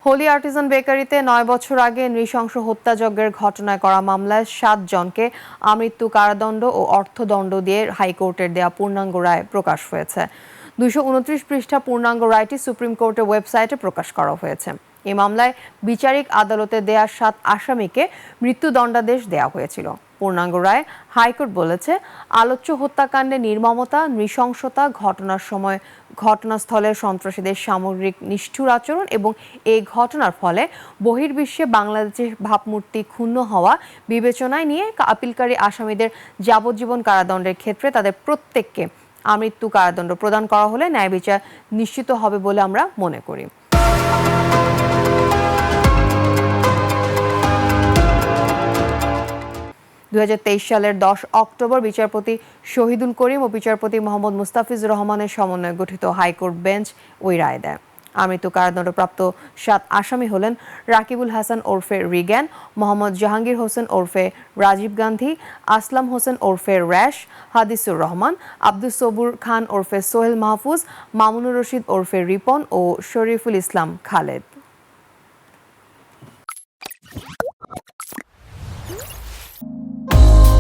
Holey Artisan বেকারিতে ৯ বছর আগে নৃশংস হত্যাযজ্ঞের ঘটনায় করা মামলায় ৭ জনকে আমৃত্যু কারাদণ্ড ও অর্থদণ্ড দিয়ে হাইকোর্টের দেয়া পূর্ণাঙ্গ রায় প্রকাশ হয়েছে। ২২৯ পৃষ্ঠা পূর্ণাঙ্গ রায়টি সুপ্রিম কোর্টের ওয়েবসাইটে প্রকাশ করা হয়েছে। এই মামলায় বিচারিক আদালতে দেয়া ৭ আসামিকে মৃত্যুদণ্ডাদেশ দেওয়া হয়েছিল। পূর্ণাঙ্গ রায় হাইকোর্ট বলেছে, আলোচ্য হত্যাকাণ্ডে নির্মমতা, নৃশংসতা, ঘটনার সময় ঘটনাস্থলে সন্ত্রাসীদের সামগ্রিক নিষ্ঠুর আচরণ এবং এই ঘটনার ফলে বহির্বিশ্বে বাংলাদেশের ভাবমূর্তি ক্ষুণ্ণ হওয়া বিবেচনায় নিয়ে আপিলকারী আসামিদের যাবজ্জীবন কারাদণ্ডের ক্ষেত্রে তাদের প্রত্যেককে আমৃত্যু কারাদণ্ড প্রদান করা হলে ন্যায় বিচার নিশ্চিত হবে বলে আমরা মনে করি। ২০২৩ সালের ১০ অক্টোবর বিচারপতি শহীদুল করিম ও বিচারপতি মোহাম্মদ মুস্তাফিজুর রহমানের সমন্বয়ে গঠিত হাইকোর্ট বেঞ্চ ওই রায় দেয়। আমৃত্যু কারাদণ্ডপ্রাপ্ত ৭ আসামি হলেন রাকিবুল হাসান ওরফে রিগ্যান, মোহাম্মদ জাহাঙ্গীর হোসেন ওরফে রাজীব গান্ধী, আসলাম হোসেন ওরফে র্যাশ, হাদিসুর রহমান, আব্দুস সবুর খান ওরফে সোহেল মাহফুজ, মামুনুর রশিদ ওরফে রিপন ও শরীফুল ইসলাম খালেদ।